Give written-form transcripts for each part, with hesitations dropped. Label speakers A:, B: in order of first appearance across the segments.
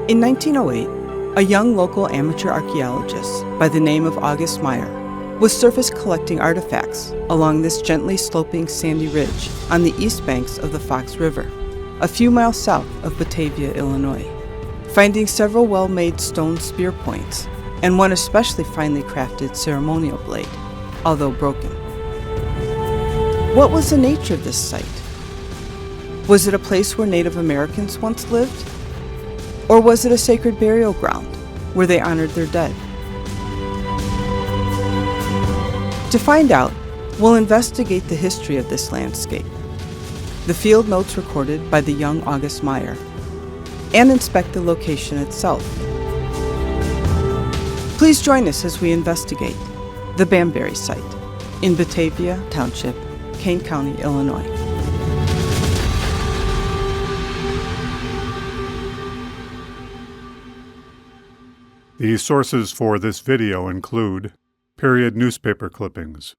A: In 1908, a young local amateur archaeologist by the name of August Mier was surface collecting artifacts along this gently sloping sandy ridge on the east banks of the Fox River, a few miles south of Batavia, Illinois, finding several well-made stone spear points and one especially finely crafted ceremonial blade, although broken. What was the nature of this site? Was it a place where Native Americans once lived? Or was it a sacred burial ground where they honored their dead? To find out, we'll investigate the history of this landscape, the field notes recorded by the young August Mier, and inspect the location itself. Please join us as we investigate the Bambery Site in Batavia Township, Kane County, Illinois.
B: The sources for this video include period newspaper clippings,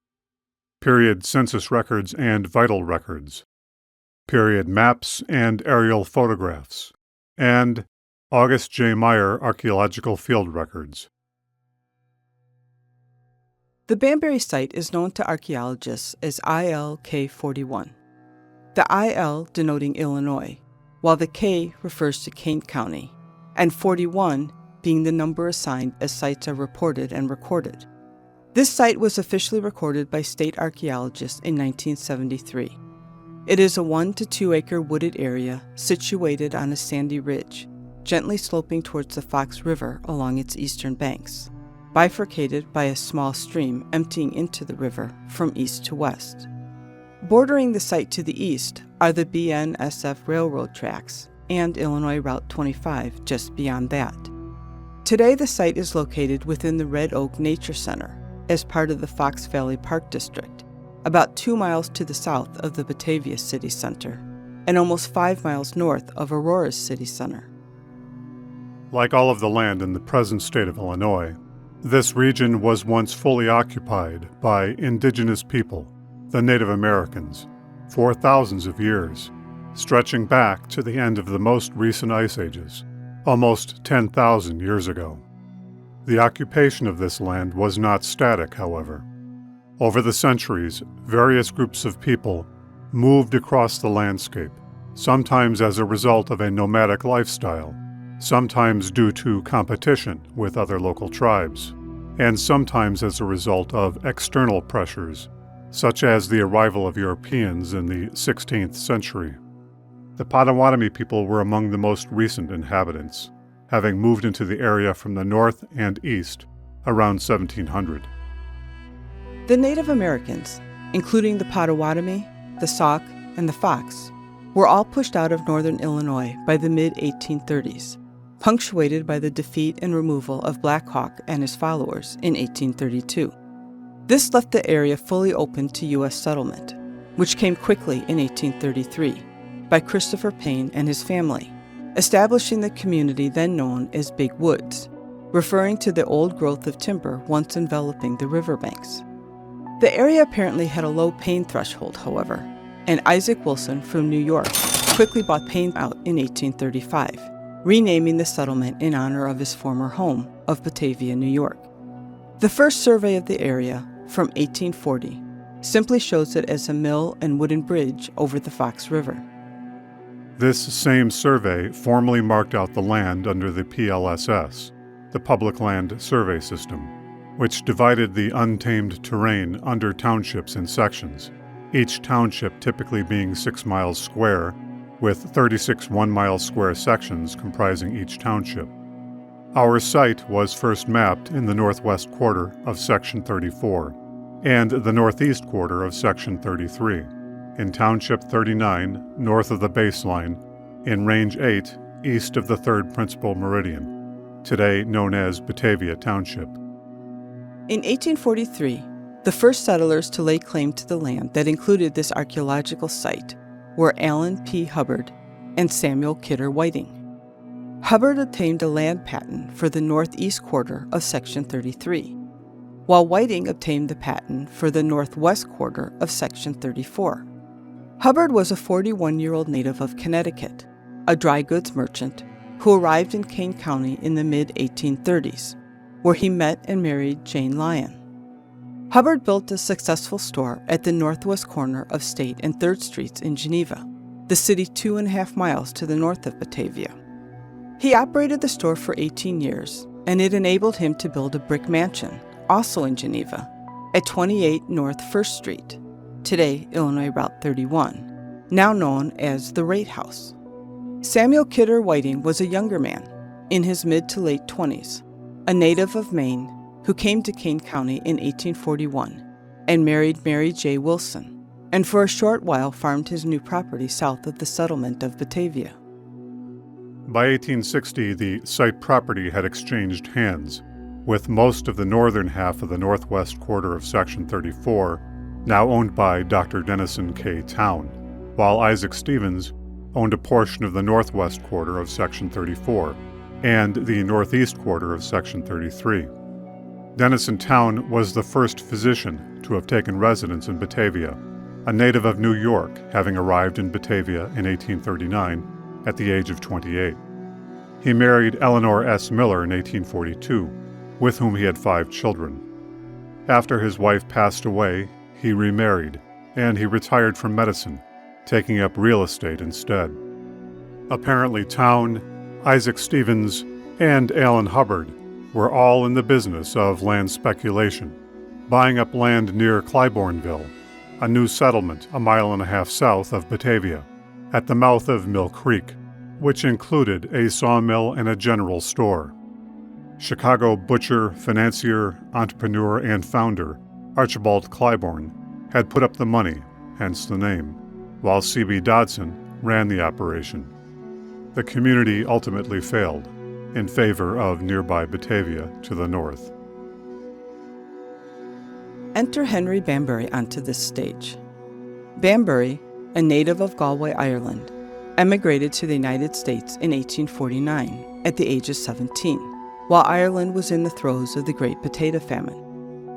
B: period census records and vital records, period maps and aerial photographs, and August J. Mier archaeological field records.
A: The Bambery Site is known to archaeologists as IL-K41, the IL denoting Illinois, while the K refers to Kane County, and 41 being the number assigned as sites are reported and recorded. This site was officially recorded by state archaeologists in 1973. It is a 1 to 2 acre wooded area situated on a sandy ridge, gently sloping towards the Fox River along its eastern banks, bifurcated by a small stream emptying into the river from east to west. Bordering the site to the east are the BNSF railroad tracks and Illinois Route 25 just beyond that. Today, the site is located within the Red Oak Nature Center as part of the Fox Valley Park District, about 2 miles to the south of the Batavia City Center and almost 5 miles north of Aurora's city center.
B: Like all of the land in the present state of Illinois, this region was once fully occupied by indigenous people, the Native Americans, for thousands of years, stretching back to the end of the most recent ice ages, almost 10,000 years ago. The occupation of this land was not static, however. Over the centuries, various groups of people moved across the landscape, sometimes as a result of a nomadic lifestyle, sometimes due to competition with other local tribes, and sometimes as a result of external pressures, such as the arrival of Europeans in the 16th century. The Potawatomi people were among the most recent inhabitants, having moved into the area from the north and east around 1700.
A: The Native Americans, including the Potawatomi, the Sauk, and the Fox, were all pushed out of northern Illinois by the mid-1830s, punctuated by the defeat and removal of Black Hawk and his followers in 1832. This left the area fully open to U.S. settlement, which came quickly in 1833 by Christopher Payne and his family, establishing the community then known as Big Woods, referring to the old growth of timber once enveloping the riverbanks. The area apparently had a low pain threshold, however, and Isaac Wilson from New York quickly bought Payne out in 1835, renaming the settlement in honor of his former home of Batavia, New York. The first survey of the area, from 1840, simply shows it as a mill and wooden bridge over the Fox River.
B: This same survey formally marked out the land under the PLSS, the Public Land Survey System, which divided the untamed terrain under townships in sections, each township typically being 6 miles square, with 36 1-mile square sections comprising each township. Our site was first mapped in the northwest quarter of Section 34 and the northeast quarter of Section 33. In Township 39, north of the baseline, in Range 8, east of the 3rd Principal Meridian, today known as Batavia Township.
A: In 1843, the first settlers to lay claim to the land that included this archaeological site were Allen P. Hubbard and Samuel Kidder Whiting. Hubbard obtained a land patent for the northeast quarter of Section 33, while Whiting obtained the patent for the northwest quarter of Section 34. Hubbard was a 41-year-old native of Connecticut, a dry goods merchant who arrived in Kane County in the mid-1830s, where he met and married Jane Lyon. Hubbard built a successful store at the northwest corner of State and 3rd Streets in Geneva, the city 2.5 miles to the north of Batavia. He operated the store for 18 years, and it enabled him to build a brick mansion, also in Geneva, at 28 North 1st Street, today Illinois Route 31, now known as the Rate House. Samuel Kidder Whiting was a younger man, in his mid to late 20s, a native of Maine who came to Kane County in 1841 and married Mary J. Wilson, and for a short while farmed his new property south of the settlement of Batavia.
B: By 1860, the site property had exchanged hands, with most of the northern half of the northwest quarter of Section 34 now owned by Dr. Denison K. Town, while Isaac Stevens owned a portion of the northwest quarter of Section 34 and the northeast quarter of Section 33. Denison Town was the first physician to have taken residence in Batavia, a native of New York, having arrived in Batavia in 1839 at the age of 28. He married Eleanor S. Miller in 1842, with whom he had 5 children. After his wife passed away, he remarried, and he retired from medicine, taking up real estate instead. Apparently Town, Isaac Stevens, and Allen Hubbard were all in the business of land speculation, buying up land near Clybourneville, a new settlement a 1.5 miles south of Batavia, at the mouth of Mill Creek, which included a sawmill and a general store. Chicago butcher, financier, entrepreneur, and founder Archibald Clybourne had put up the money, hence the name, while C.B. Dodson ran the operation. The community ultimately failed, in favor of nearby Batavia to the north.
A: Enter Henry Bambery onto this stage. Bambery, a native of Galway, Ireland, emigrated to the United States in 1849 at the age of 17, while Ireland was in the throes of the Great Potato Famine.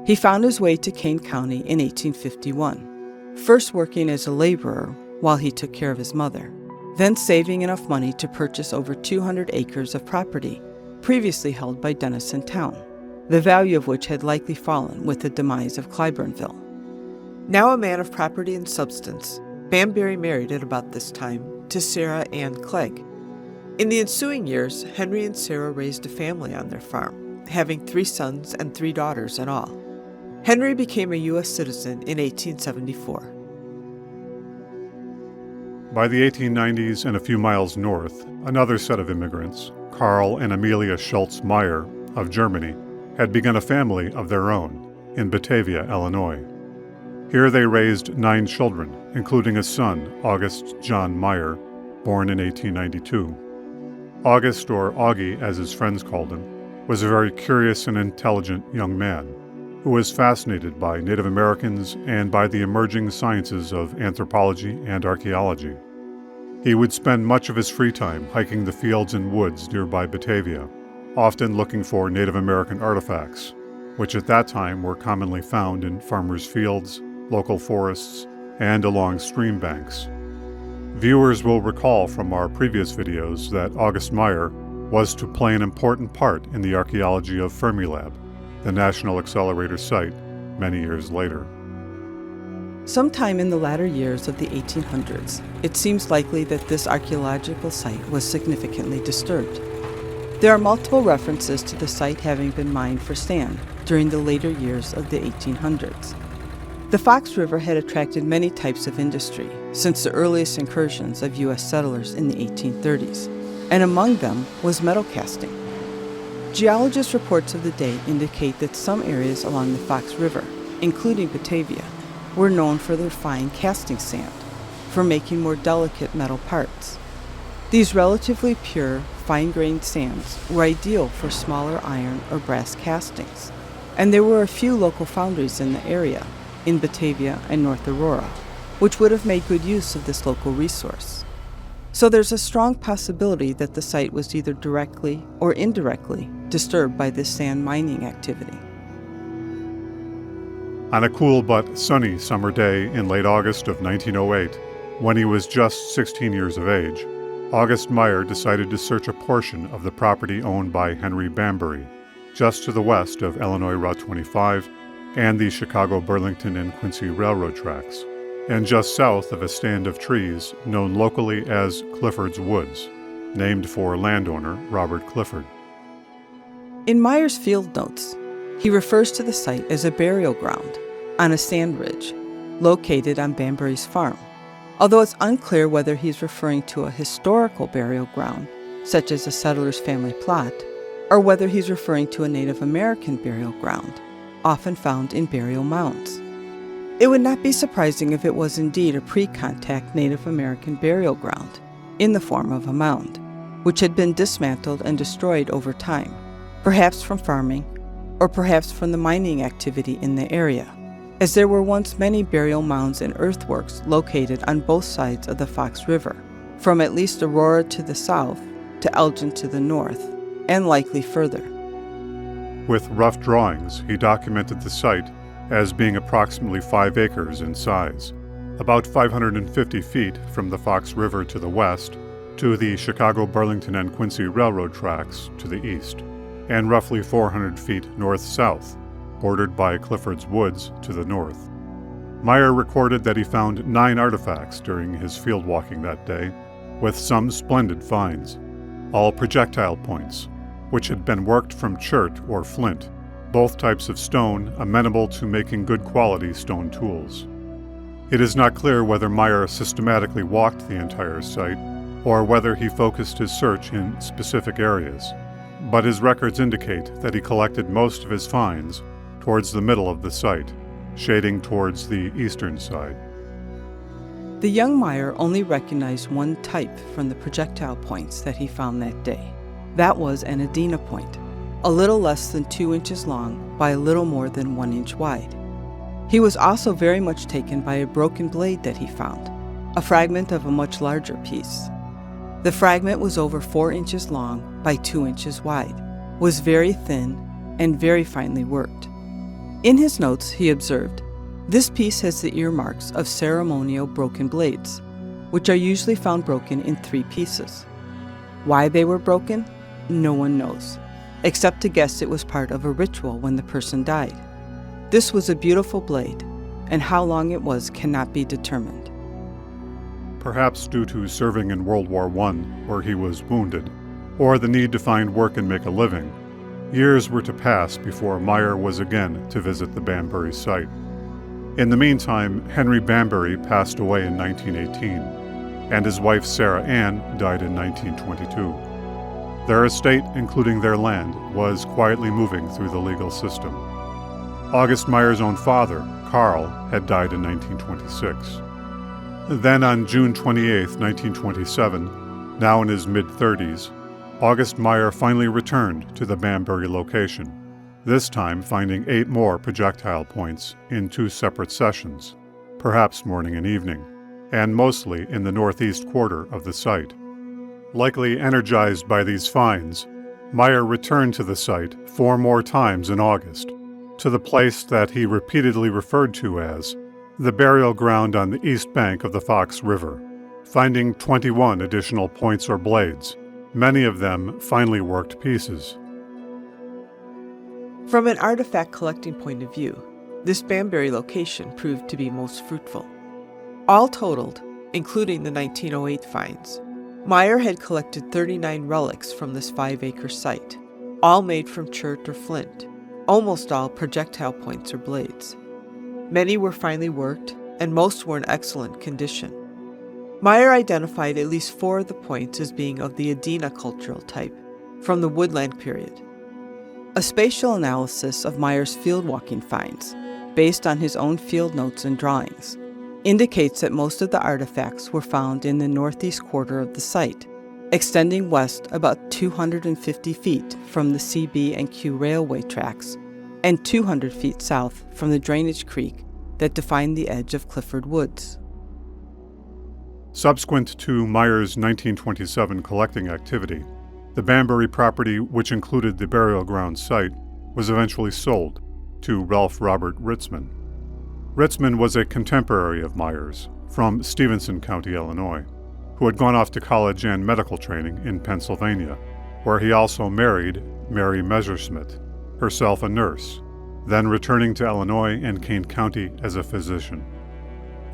A: He found his way to Kane County in 1851, first working as a laborer while he took care of his mother, then saving enough money to purchase over 200 acres of property previously held by Denison Town, the value of which had likely fallen with the demise of Clybourneville. Now a man of property and substance, Bambery married at about this time to Sarah Ann Clegg. In the ensuing years, Henry and Sarah raised a family on their farm, having 3 sons and 3 daughters in all. Henry became a U.S. citizen in 1874.
B: By the 1890s and a few miles north, another set of immigrants, Carl and Amelia Schultz Mier of Germany, had begun a family of their own in Batavia, Illinois. Here they raised 9 children, including a son, August John Mier, born in 1892. August, or Augie as his friends called him, was a very curious and intelligent young man who was fascinated by Native Americans and by the emerging sciences of anthropology and archaeology. He would spend much of his free time hiking the fields and woods nearby Batavia, often looking for Native American artifacts, which at that time were commonly found in farmers' fields, local forests, and along stream banks. Viewers will recall from our previous videos that August Mier was to play an important part in the archaeology of Fermilab, the National Accelerator site, many years later.
A: Sometime in the latter years of the 1800s, it seems likely that this archaeological site was significantly disturbed. There are multiple references to the site having been mined for sand during the later years of the 1800s. The Fox River had attracted many types of industry since the earliest incursions of U.S. settlers in the 1830s, and among them was metal casting. Geologist reports of the day indicate that some areas along the Fox River, including Batavia, were known for their fine casting sand, for making more delicate metal parts. These relatively pure, fine-grained sands were ideal for smaller iron or brass castings, and there were a few local foundries in the area, in Batavia and North Aurora, which would have made good use of this local resource. So there's a strong possibility that the site was either directly or indirectly disturbed by this sand mining activity.
B: On a cool but sunny summer day in late August of 1908, when he was just 16 years of age, August Mier decided to search a portion of the property owned by Henry Bambery, just to the west of Illinois Route 25 and the Chicago, Burlington, and Quincy Railroad tracks, and just south of a stand of trees known locally as Clifford's Woods, named for landowner Robert Clifford.
A: In Mier's field notes, he refers to the site as a burial ground on a sand ridge located on Bambery's farm, although it's unclear whether he's referring to a historical burial ground, such as a settler's family plot, or whether he's referring to a Native American burial ground, often found in burial mounds. It would not be surprising if it was indeed a pre-contact Native American burial ground in the form of a mound, which had been dismantled and destroyed over time, perhaps from farming or perhaps from the mining activity in the area, as there were once many burial mounds and earthworks located on both sides of the Fox River, from at least Aurora to the south to Elgin to the north, and likely further.
B: With rough drawings, he documented the site as being approximately 5 acres in size, about 550 feet from the Fox River to the west to the Chicago, Burlington, and Quincy Railroad tracks to the east, and roughly 400 feet north-south, bordered by Clifford's Woods to the north. Mier recorded that he found 9 artifacts during his field walking that day, with some splendid finds, all projectile points, which had been worked from chert or flint, both types of stone amenable to making good quality stone tools. It is not clear whether Mier systematically walked the entire site or whether he focused his search in specific areas, but his records indicate that he collected most of his finds towards the middle of the site, shading towards the eastern side.
A: The young Mier only recognized one type from the projectile points that he found that day. That was an Adena point, a little less than 2 inches long by a little more than 1 inch wide. He was also very much taken by a broken blade that he found, a fragment of a much larger piece. The fragment was over 4 inches long by 2 inches wide, was very thin, and very finely worked. In his notes, he observed, "This piece has the earmarks of ceremonial broken blades, which are usually found broken in 3 pieces. Why they were broken, no one knows, except to guess it was part of a ritual when the person died. This was a beautiful blade, and how long it was cannot be determined."
B: Perhaps due to serving in World War I, where he was wounded, or the need to find work and make a living, years were to pass before Mier was again to visit the Bambery site. In the meantime, Henry Bambery passed away in 1918, and his wife Sarah Ann died in 1922. Their estate, including their land, was quietly moving through the legal system. August Mier's own father, Carl, had died in 1926. Then on June 28, 1927, now in his mid-30s, August Mier finally returned to the Bambery location, this time finding 8 more projectile points in 2 separate sessions, perhaps morning and evening, and mostly in the northeast quarter of the site. Likely energized by these finds, Mier returned to the site 4 more times in August, to the place that he repeatedly referred to as the burial ground on the east bank of the Fox River, finding 21 additional points or blades, many of them finely worked pieces.
A: From an artifact collecting point of view, this Bambery location proved to be most fruitful. All totaled, including the 1908 finds, Mier had collected 39 relics from this 5-acre site, all made from chert or flint, almost all projectile points or blades. Many were finely worked, and most were in excellent condition. Mier identified at least 4 of the points as being of the Adena cultural type, from the woodland period. A spatial analysis of Mier's field-walking finds, based on his own field notes and drawings, indicates that most of the artifacts were found in the northeast quarter of the site, extending west about 250 feet from the CB and Q railway tracks, and 200 feet south from the drainage creek that defined the edge of Clifford Woods.
B: Subsequent to Mier's 1927 collecting activity, the Bambery property, which included the burial ground site, was eventually sold to Ralph Robert Ritzman. Ritzman was a contemporary of Mier's, from Stevenson County, Illinois, who had gone off to college and medical training in Pennsylvania, where he also married Mary Messerschmidt, herself a nurse, then returning to Illinois and Kane County as a physician.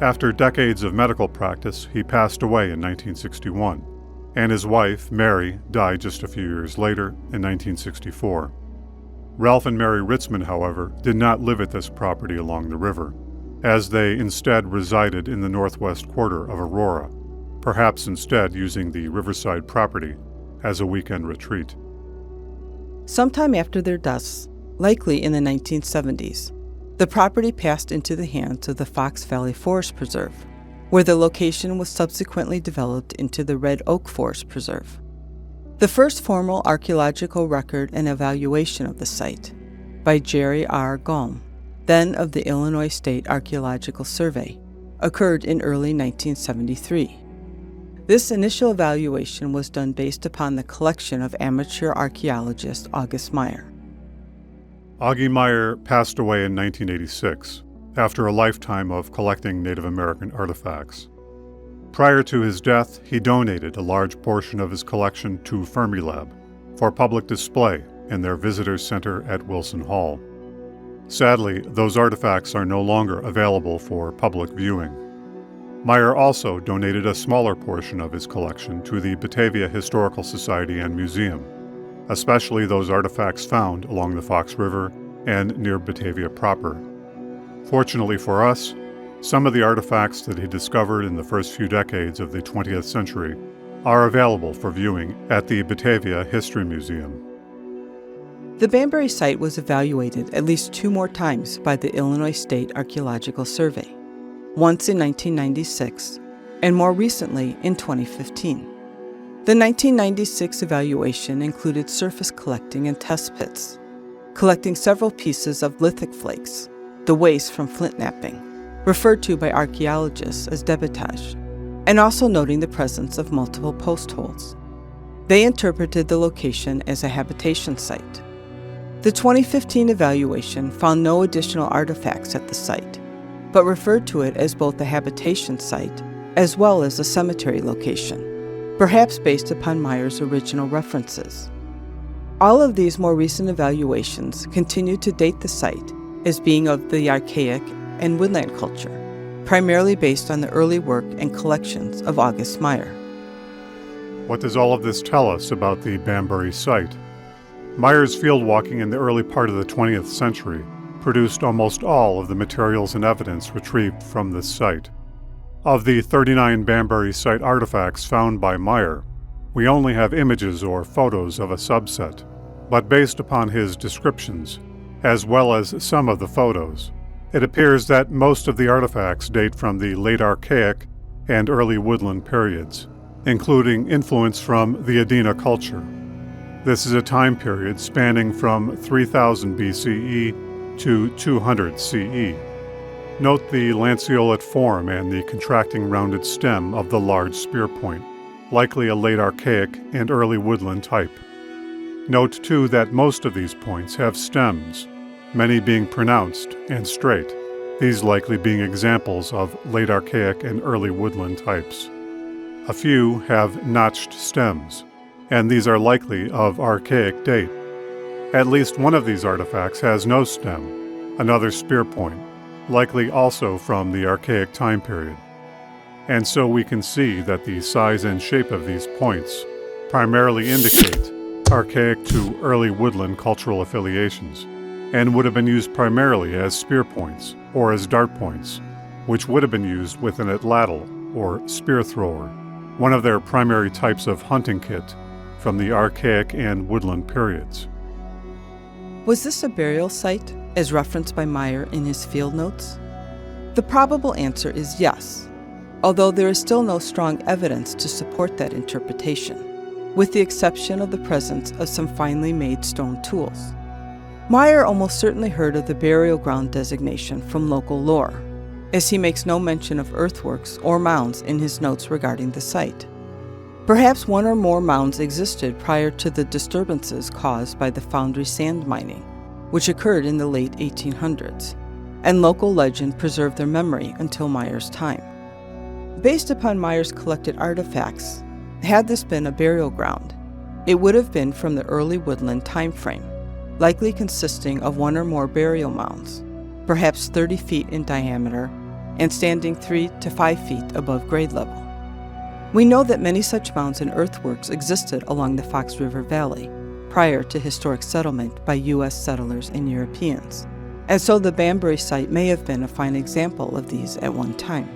B: After decades of medical practice, he passed away in 1961, and his wife, Mary, died just a few years later in 1964. Ralph and Mary Ritzman, however, did not live at this property along the river, as they instead resided in the northwest quarter of Aurora, perhaps instead using the riverside property as a weekend retreat.
A: Sometime after their deaths, likely in the 1970s, the property passed into the hands of the Fox Valley Forest Preserve, where the location was subsequently developed into the Red Oak Forest Preserve. The first formal archaeological record and evaluation of the site, by Jerry R. Gulm, then of the Illinois State Archeological Survey, occurred in early 1973. This initial evaluation was done based upon the collection of amateur archaeologist August Mier.
B: Augie Mier passed away in 1986, after a lifetime of collecting Native American artifacts. Prior to his death, he donated a large portion of his collection to Fermilab for public display in their visitor center at Wilson Hall. Sadly, those artifacts are no longer available for public viewing. Mier also donated a smaller portion of his collection to the Batavia Historical Society and Museum, especially those artifacts found along the Fox River and near Batavia proper. Fortunately for us, some of the artifacts that he discovered in the first few decades of the 20th century are available for viewing at the Batavia History Museum.
A: The Bambery site was evaluated at least 2 more times by the Illinois State Archeological Survey, once in 1996 and more recently in 2015. The 1996 evaluation included surface collecting and test pits, collecting several pieces of lithic flakes, the waste from flint knapping, referred to by archaeologists as debitage, and also noting the presence of multiple post holes. They interpreted the location as a habitation site. The 2015 evaluation found no additional artifacts at the site, but referred to it as both a habitation site as well as a cemetery location, perhaps based upon Mier's original references. All of these more recent evaluations continue to date the site as being of the archaic and woodland culture, primarily based on the early work and collections of August Mier.
B: What does all of this tell us about the Bambery site? Mier's field walking in the early part of the 20th century produced almost all of the materials and evidence retrieved from this site. Of the 39 Bambery site artifacts found by Mier, we only have images or photos of a subset, but based upon his descriptions, as well as some of the photos, it appears that most of the artifacts date from the late Archaic and early woodland periods, including influence from the Adena culture. This is a time period spanning from 3000 BCE to 200 CE. Note the lanceolate form and the contracting rounded stem of the large spear point, likely a late Archaic and early woodland type. Note too that most of these points have stems, many being pronounced and straight, these likely being examples of late Archaic and early woodland types. A few have notched stems, and these are likely of Archaic date. At least one of these artifacts has no stem, another spear point, likely also from the Archaic time period. And so we can see that the size and shape of these points primarily indicate Archaic to early woodland cultural affiliations, and would have been used primarily as spear points or as dart points, which would have been used with an atlatl or spear thrower, one of their primary types of hunting kit from the Archaic and woodland periods.
A: Was this a burial site, as referenced by Mier in his field notes? The probable answer is yes, although there is still no strong evidence to support that interpretation, with the exception of the presence of some finely made stone tools. Mier almost certainly heard of the burial ground designation from local lore, as he makes no mention of earthworks or mounds in his notes regarding the site. Perhaps one or more mounds existed prior to the disturbances caused by the foundry sand mining, which occurred in the late 1800s, and local legend preserved their memory until Mier's time. based upon Mier's collected artifacts, had this been a burial ground, it would have been from the early woodland time frame, likely consisting of one or more burial mounds, perhaps 30 feet in diameter and standing 3 to 5 feet above grade level. We know that many such mounds and earthworks existed along the Fox River Valley prior to historic settlement by U.S. settlers and Europeans, and so the Bambery Site may have been a fine example of these at one time.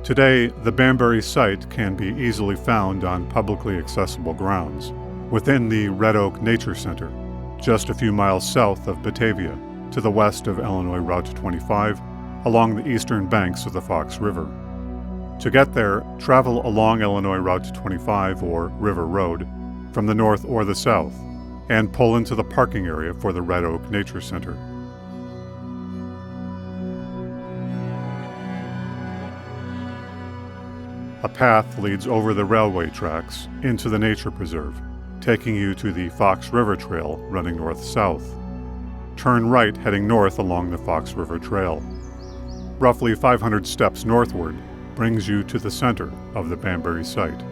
B: Today, the Bambery Site can be easily found on publicly accessible grounds within the Red Oak Nature Center, just a few miles south of Batavia, to the west of Illinois Route 25, along the eastern banks of the Fox River. To get there, travel along Illinois Route 25 or River Road from the north or the south, and pull into the parking area for the Red Oak Nature Center. A path leads over the railway tracks into the nature preserve, taking you to the Fox River Trail running north-south. Turn right heading north along the Fox River Trail. Roughly 500 steps northward brings you to the center of the Bambery Site.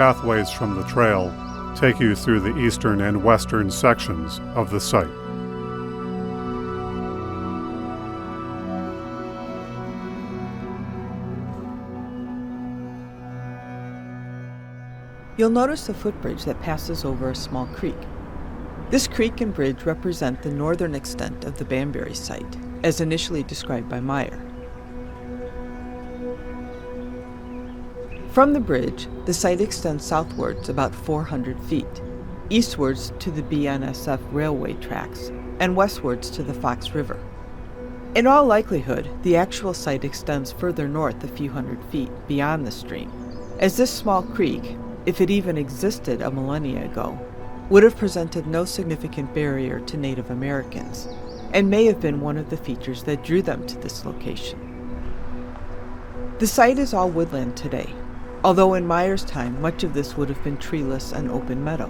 B: Pathways from the trail take you through the eastern and western sections of the site.
A: You'll notice a footbridge that passes over a small creek. This creek and bridge represent the northern extent of the Bambery Site, as initially described by Mier. From the bridge, the site extends southwards about 400 feet, eastwards to the BNSF railway tracks, and westwards to the Fox River. In all likelihood, the actual site extends further north a few hundred feet beyond the stream, as this small creek, if it even existed a millennia ago, would have presented no significant barrier to Native Americans, and may have been one of the features that drew them to this location. The site is all woodland today, although in Mier's time much of this would have been treeless and open meadow.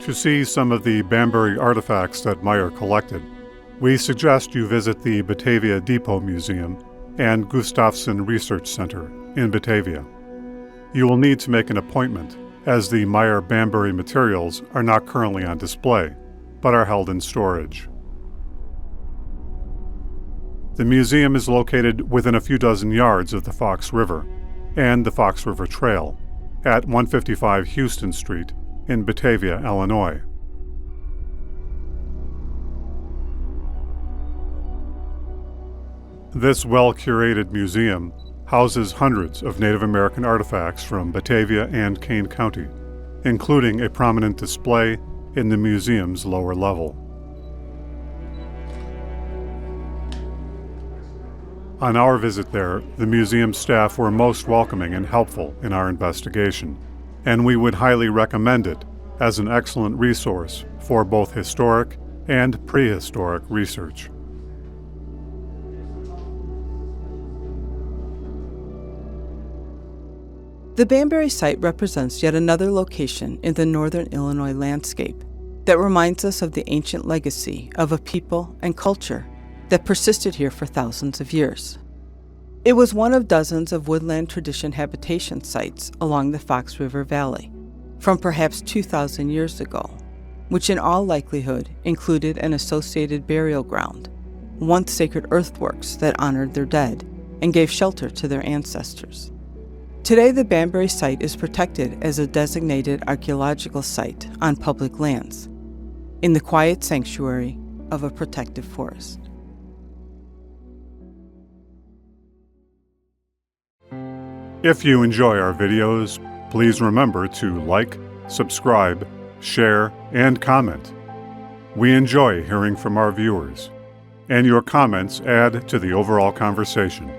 B: To see some of the Bambery artifacts that Mier collected, we suggest you visit the Batavia Depot Museum and Gustafson Research Center in Batavia. You will need to make an appointment, as the Mier Bambery materials are not currently on display, but are held in storage. The museum is located within a few dozen yards of the Fox River and the Fox River Trail at 155 Houston Street in Batavia, Illinois. This well-curated museum houses hundreds of Native American artifacts from Batavia and Kane County, including a prominent display in the museum's lower level. On our visit there, the museum staff were most welcoming and helpful in our investigation, and we would highly recommend it as an excellent resource for both historic and prehistoric research.
A: The Bambery Site represents yet another location in the northern Illinois landscape that reminds us of the ancient legacy of a people and culture that persisted here for thousands of years. It was one of dozens of woodland tradition habitation sites along the Fox River Valley from perhaps 2,000 years ago, which in all likelihood included an associated burial ground, once sacred earthworks that honored their dead and gave shelter to their ancestors. Today, the Bambery Site is protected as a designated archeological site on public lands, in the quiet sanctuary of a protective forest.
B: If you enjoy our videos, please remember to like, subscribe, share, and comment. We enjoy hearing from our viewers, and your comments add to the overall conversation.